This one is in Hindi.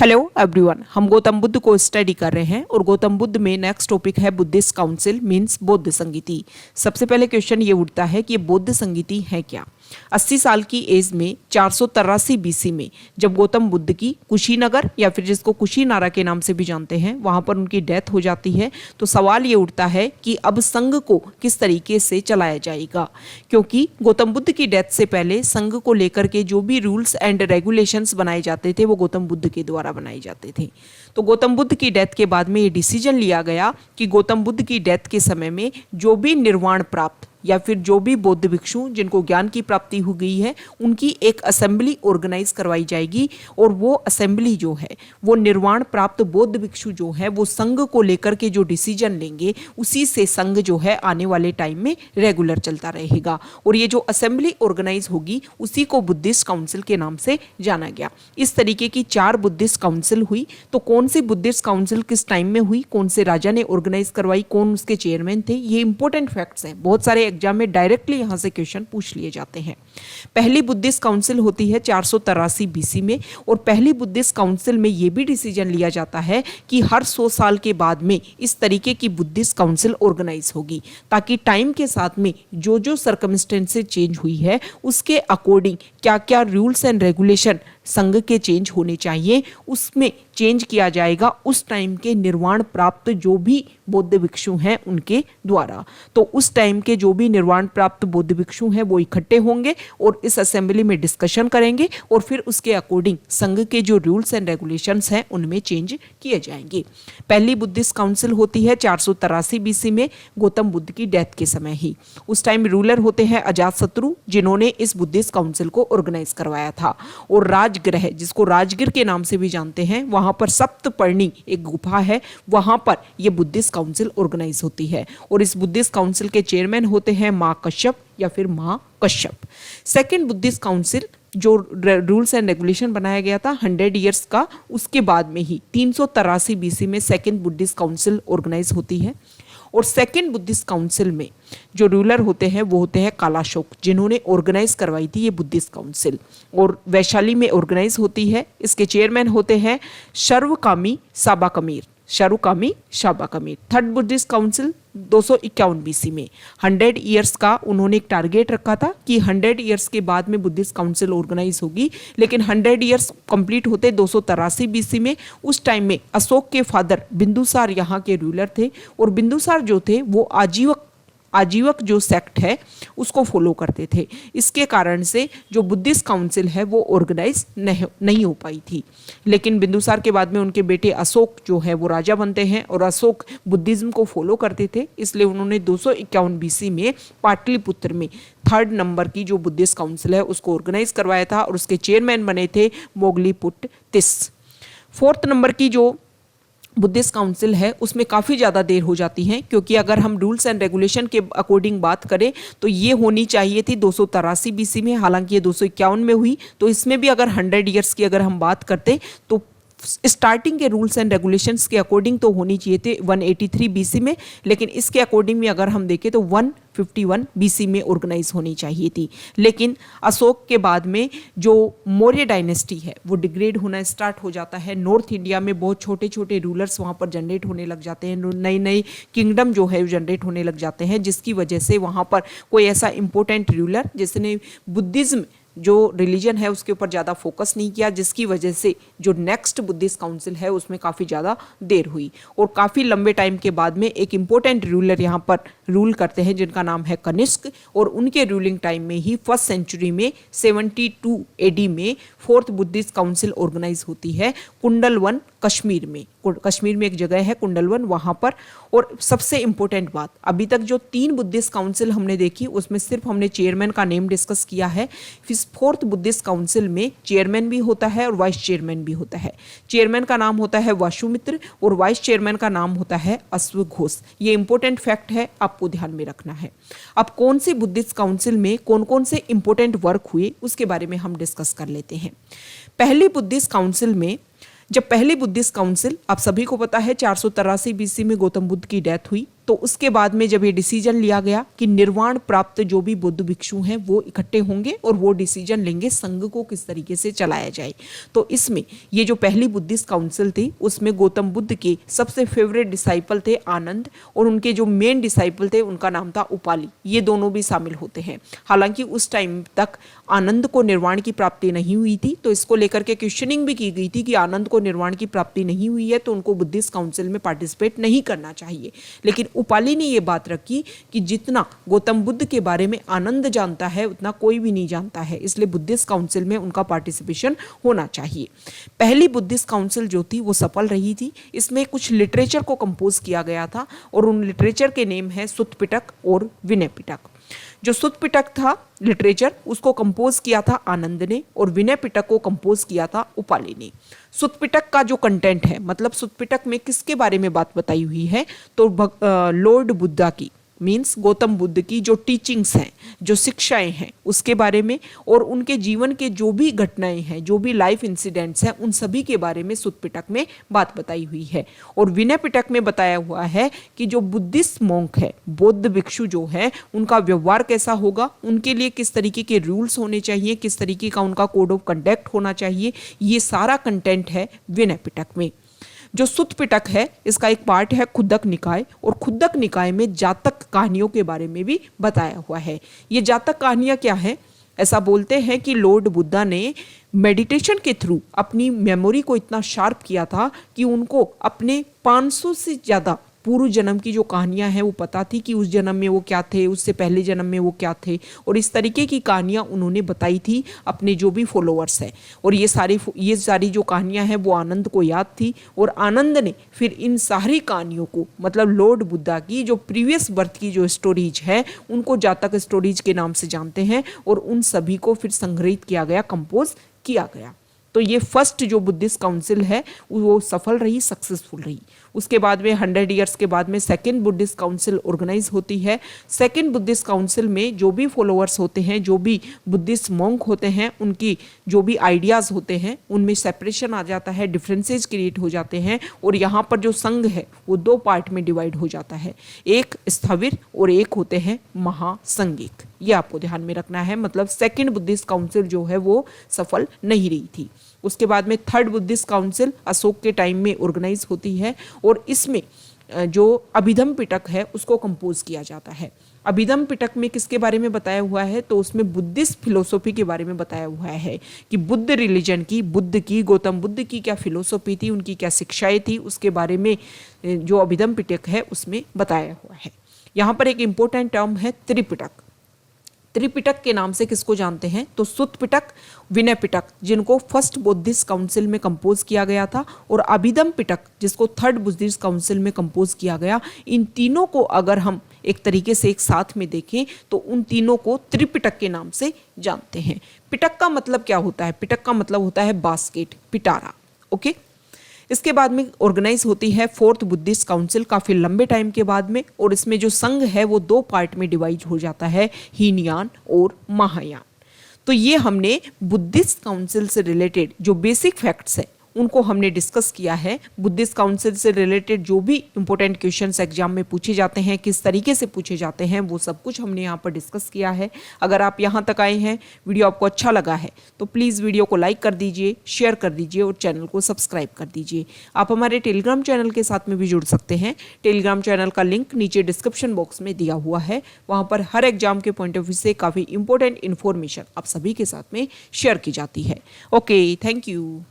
हेलो एवरीवन, हम गौतम बुद्ध को स्टडी कर रहे हैं और गौतम बुद्ध में नेक्स्ट टॉपिक है बुद्धिस्ट काउंसिल मींस बौद्ध संगीति। सबसे पहले क्वेश्चन ये उठता है कि ये बौद्ध संगीति है क्या। 80 साल की एज में 483 बीसी में जब गौतम बुद्ध की कुशीनगर या फिर जिसको कुशीनारा के नाम से भी जानते हैं वहां पर उनकी डेथ हो जाती है, तो सवाल ये उठता है कि अब संघ को किस तरीके से चलाया जाएगा, क्योंकि गौतम बुद्ध की डेथ से पहले संघ को लेकर के जो भी रूल्स एंड रेगुलेशंस बनाए जाते थे वो गौतम बुद्ध के द्वारा बनाए जाते थे। तो गौतम बुद्ध की डेथ के बाद में ये डिसीजन लिया गया कि गौतम बुद्ध की डेथ के समय में जो भी निर्वाण प्राप्त या फिर जो भी बौद्ध भिक्षु जिनको ज्ञान की प्राप्ति हो गई है उनकी एक असेंबली ऑर्गेनाइज करवाई जाएगी और वो असेंबली जो है वो निर्वाण प्राप्त बौद्ध भिक्षु जो है वो संघ को लेकर के जो डिसीजन लेंगे उसी से संघ जो है आने वाले टाइम में रेगुलर चलता रहेगा। और ये जो असेंबली ऑर्गेनाइज होगी उसी को बुद्धिस्ट काउंसिल के नाम से जाना गया। इस तरीके की 4 बुद्धिस्ट काउंसिल हुई। तो कौन सी बुद्धिस्ट काउंसिल किस टाइम में हुई, कौन से राजा ने ऑर्गेनाइज करवाई, कौन उसके चेयरमैन थे, ये इंपॉर्टेंट फैक्ट्स हैं। बहुत सारे एग्जाम में डायरेक्टली यहां से क्वेश्चन पूछ लिए जाते हैं। पहली बुद्धिस्ट काउंसिल होती है 483 बीसी में और पहली बुद्धिस्ट काउंसिल में यह भी डिसीजन लिया जाता है कि हर 100 साल के बाद में इस तरीके की बुद्धिस्ट काउंसिल ऑर्गेनाइज होगी, ताकि टाइम के साथ में जो जो सर्कमस्टेंसेस चेंज हुई है उसके अकॉर्डिंग क्या क्या रूल्स एंड रेगुलेशन संघ के चेंज होने चाहिए उसमें चेंज किया जाएगा उस टाइम के निर्वाण प्राप्त जो भी बौद्ध भिक्षु हैं उनके द्वारा। तो उस टाइम के जो भी निर्वाण प्राप्त बौद्ध भिक्षु हैं वो इकट्ठे होंगे और इस असेंबली में डिस्कशन करेंगे और फिर उसके अकॉर्डिंग संघ के जो रूल्स एंड रेगुलेशंस हैं उनमें चेंज किए जाएंगे। पहली बुद्धिस्ट काउंसिल होती है 483 बीसी में गौतम बुद्ध की डेथ के समय ही। उस टाइम रूलर होते हैं अजातशत्रु जिन्होंने इस बुद्धिस्ट काउंसिल को ऑर्गेनाइज करवाया था। और राजगृह जिसको राजगीर के नाम से भी जानते हैं वहां पर सप्तपर्णी एक गुफा है, वहां पर यह बुद्धिस्ट काउंसिल ऑर्गेनाइज होती है और इस बुद्धिस्ट काउंसिल के चेयरमैन होते हैं मां कश्यप या फिर मां कश्यप। सेकेंड बुद्धिस्ट काउंसिल जो रूल्स एंड रेगुलेशन बनाया गया था 100 इयर्स का, उसके बाद में ही 383 बीसी में सेकेंड बुद्धिस्ट काउंसिल ऑर्गेनाइज होती है। और सेकेंड बुद्धिस्ट काउंसिल में जो रूलर होते हैं वो होते हैं कालाशोक जिन्होंने ऑर्गेनाइज करवाई थी ये बुद्धिस्ट काउंसिल और वैशाली में ऑर्गेनाइज होती है। इसके चेयरमैन होते हैं शर्वकामी साबा कमीर, शरुकामी शाबा कमीर। थर्ड बुद्धिस्ट काउंसिल 251 बीसी में 100 इयर्स का उन्होंने एक टारगेट रखा था कि 100 इयर्स के बाद में बुद्धिस्ट काउंसिल ऑर्गेनाइज होगी, लेकिन 100 इयर्स कंप्लीट होते 283 बीसी में। उस टाइम में अशोक के फादर बिंदुसार यहाँ के रूलर थे और बिंदुसार जो थे वो आजीवक जो सेक्ट है उसको फॉलो करते थे। इसके कारण से जो बुद्धिस्ट काउंसिल है वो ऑर्गेनाइज नहीं हो पाई थी। लेकिन बिंदुसार के बाद में उनके बेटे अशोक जो है वो राजा बनते हैं और अशोक बुद्धिज्म को फॉलो करते थे, इसलिए उन्होंने 251 बीसी में पाटलिपुत्र में 3rd नंबर की जो बुद्धिस्ट काउंसिल है उसको ऑर्गेनाइज करवाया था और उसके चेयरमैन बने थे मोगलीपुट तिस। 4th नंबर की जो बुद्धिस्ट काउंसिल है उसमें काफ़ी ज़्यादा देर हो जाती है, क्योंकि अगर हम रूल्स एंड रेगुलेशन के अकॉर्डिंग बात करें तो ये होनी चाहिए थी 283 बीसी में, हालांकि ये 251 में हुई। तो इसमें भी अगर 100 इयर्स की अगर हम बात करते तो स्टार्टिंग के रूल्स एंड रेगुलेशंस के अकॉर्डिंग तो होनी चाहिए थे 183 बीसी में, लेकिन इसके अकॉर्डिंग में अगर हम देखें तो 151 बीसी में ऑर्गेनाइज होनी चाहिए थी। लेकिन अशोक के बाद में जो मौर्य डायनेस्टी है वो डिग्रेड होना स्टार्ट हो जाता है। नॉर्थ इंडिया में बहुत छोटे छोटे रूलर्स वहाँ पर जनरेट होने लग जाते हैं, नई नई किंगडम जो है जनरेट होने लग जाते हैं, जिसकी वजह से वहाँ पर कोई ऐसा इंपॉर्टेंट रूलर जिसने बुद्धिज्म जो रिलीजन है उसके ऊपर ज़्यादा फोकस नहीं किया, जिसकी वजह से जो नेक्स्ट बुद्धिस्ट काउंसिल है उसमें काफ़ी ज़्यादा देर हुई। और काफ़ी लंबे टाइम के बाद में एक इम्पोर्टेंट रूलर यहाँ पर रूल करते हैं जिनका नाम है कनिष्क, और उनके रूलिंग टाइम में ही 1st सेंचुरी में 72 एडी में 4th बुद्धिस्ट काउंसिल ऑर्गेनाइज होती है कुंडलवन कश्मीर में। कश्मीर में एक जगह है कुंडलवन, वहाँ पर। और सबसे इंपॉर्टेंट बात, अभी तक जो 3 बुद्धिस्ट काउंसिल हमने देखी उसमें सिर्फ हमने चेयरमैन का नेम डिस्कस किया है। फिर 4th बुद्धिस्ट काउंसिल में चेयरमैन भी होता है और वाइस चेयरमैन भी होता है। चेयरमैन का नाम होता है वाशुमित्र और वाइस चेयरमैन का नाम होता है अश्वघोष। ये इंपॉर्टेंट फैक्ट है, आपको ध्यान में रखना है। अब कौन सी बुद्धिस्ट काउंसिल में कौन कौन से इंपॉर्टेंट वर्क हुए उसके बारे में हम डिस्कस कर लेते हैं। पहली बुद्धिस्ट काउंसिल में जब पहली बुद्धिस्ट काउंसिल, आप सभी को पता है 483 बीसी में गौतम बुद्ध की डेथ हुई, तो उसके बाद में जब ये डिसीजन लिया गया कि निर्वाण प्राप्त जो भी बुद्ध भिक्षु हैं वो इकट्ठे होंगे और वो डिसीजन लेंगे संघ को किस तरीके से चलाया जाए। तो इसमें ये जो पहली बुद्धिस्ट काउंसिल थी उसमें गौतम बुद्ध के सबसे फेवरेट डिसाइपल थे आनंद, और उनके जो मेन डिसाइपल थे उनका नाम था उपाली। ये दोनों भी शामिल होते हैं। हालांकि उस टाइम तक आनंद को निर्वाण की प्राप्ति नहीं हुई थी, तो इसको लेकर के क्वेश्चनिंग भी की गई थी कि आनंद को निर्वाण की प्राप्ति नहीं हुई है तो उनको बुद्धिस्ट काउंसिल में पार्टिसिपेट नहीं करना चाहिए। लेकिन उपाली ने ये बात रखी कि जितना गौतम बुद्ध के बारे में आनंद जानता है उतना कोई भी नहीं जानता है, इसलिए बुद्धिस्ट काउंसिल में उनका पार्टिसिपेशन होना चाहिए। पहली बुद्धिस्ट काउंसिल जो थी वो सफल रही थी। इसमें कुछ लिटरेचर को कंपोज किया गया था और उन लिटरेचर के नेम है सुत्त पिटक और विनय पिटक। जो सुत्त पिटक था लिटरेचर उसको कंपोज किया था आनंद ने और विनय पिटक को कंपोज किया था उपाली ने। सुत्त पिटक का जो कंटेंट है, मतलब सुत्त पिटक में किसके बारे में बात बताई हुई है, तो लॉर्ड बुद्धा की मीन्स गौतम बुद्ध की जो टीचिंग्स हैं, जो शिक्षाएं हैं उसके बारे में, और उनके जीवन के जो भी घटनाएं हैं, जो भी लाइफ इंसिडेंट्स हैं, उन सभी के बारे में सुत्त पिटक में बात बताई हुई है। और विनय पिटक में बताया हुआ है कि जो बुद्धिस्ट मॉन्क है, बौद्ध भिक्षु जो है, उनका व्यवहार कैसा होगा, उनके लिए किस तरीके के रूल्स होने चाहिए, किस तरीके का उनका कोड ऑफ कंडक्ट होना चाहिए, ये सारा कंटेंट है विनय पिटक में। जो सुत्त पिटक है इसका एक पार्ट है खुद्दक निकाय, और खुद्दक निकाय में जातक कहानियों के बारे में भी बताया हुआ है। ये जातक कहानियां क्या है, ऐसा बोलते हैं कि लॉर्ड बुद्धा ने मेडिटेशन के थ्रू अपनी मेमोरी को इतना शार्प किया था कि उनको अपने 500 से ज़्यादा पूर्व जन्म की जो कहानियां हैं वो पता थी कि उस जन्म में वो क्या थे, उससे पहले जन्म में वो क्या थे, और इस तरीके की कहानियां उन्होंने बताई थी अपने जो भी फॉलोअर्स हैं। और ये सारी जो कहानियां हैं वो आनंद को याद थी, और आनंद ने फिर इन सारी कहानियों को, मतलब लॉर्ड बुद्धा की जो प्रीवियस बर्थ की जो स्टोरीज है उनको जातक स्टोरीज के नाम से जानते हैं, और उन सभी को फिर संग्रहित किया गया, कंपोज किया गया। तो ये फर्स्ट जो बुद्धिस्ट काउंसिल है वो सफल रही, सक्सेसफुल रही। उसके बाद में 100 ईयर्स के बाद में सेकेंड बुद्धिस्ट काउंसिल ऑर्गेनाइज होती है। सेकेंड बुद्धिस्ट काउंसिल में जो भी फॉलोअर्स होते हैं, जो भी बुद्धिस्ट मॉन्क होते हैं, उनकी जो भी आइडियाज़ होते हैं उनमें सेपरेशन आ जाता है, डिफरेंसेस क्रिएट हो जाते हैं, और यहाँ पर जो संघ है वो 2 पार्ट में डिवाइड हो जाता है, एक स्थविर और एक होते हैं महासंघिक। ये आपको ध्यान में रखना है। मतलब सेकेंड बुद्धिस्ट काउंसिल जो है वो सफल नहीं रही थी। उसके बाद में थर्ड बुद्धिस्ट काउंसिल अशोक के टाइम में ऑर्गेनाइज होती है, और इसमें जो अभिधम पिटक है उसको कंपोज किया जाता है। अभिधम पिटक में किसके बारे में बताया हुआ है, तो उसमें बुद्धिस्ट फिलोसॉफी के बारे में बताया हुआ है कि बुद्ध रिलीजन की, बुद्ध की, गौतम बुद्ध की क्या फिलोसॉफी थी, उनकी क्या शिक्षाएं थी, उसके बारे में जो अभिधम पिटक है उसमें बताया हुआ है। यहाँ पर एक इंपॉर्टेंट टर्म है त्रिपिटक। त्रिपिटक के नाम से किसको जानते हैं, तो सुत्त पिटक, विनय पिटक जिनको फर्स्ट बुद्धिस्ट काउंसिल में कंपोज किया गया था, और अभिधम पिटक जिसको थर्ड बुद्धिस्ट काउंसिल में कंपोज किया गया। इन तीनों को अगर हम एक तरीके से एक साथ में देखें तो उन तीनों को त्रिपिटक के नाम से जानते हैं। पिटक का मतलब क्या होता है, पिटक का मतलब होता है बास्केट, पिटारा। ओके, इसके बाद में ऑर्गेनाइज होती है फोर्थ बुद्धिस्ट काउंसिल काफ़ी लंबे टाइम के बाद में, और इसमें जो संघ है वो 2 पार्ट में डिवाइड हो जाता है, हीनयान और महायान। तो ये हमने बुद्धिस्ट काउंसिल से रिलेटेड जो बेसिक फैक्ट्स है उनको हमने डिस्कस किया है। बुद्धिस्ट काउंसिल से रिलेटेड जो भी इंपॉर्टेंट क्वेश्चंस एग्जाम में पूछे जाते हैं, किस तरीके से पूछे जाते हैं, वो सब कुछ हमने यहाँ पर डिस्कस किया है। अगर आप यहाँ तक आए हैं, वीडियो आपको अच्छा लगा है तो प्लीज़ वीडियो को लाइक कर दीजिए, शेयर कर दीजिए और चैनल को सब्सक्राइब कर दीजिए। आप हमारे टेलीग्राम चैनल के साथ में भी जुड़ सकते हैं। टेलीग्राम चैनल का लिंक नीचे डिस्क्रिप्शन बॉक्स में दिया हुआ है। वहाँ पर हर एग्जाम के पॉइंट ऑफ व्यू से काफ़ी इंपॉर्टेंट इन्फॉर्मेशन आप सभी के साथ में शेयर की जाती है। Okay, thank you.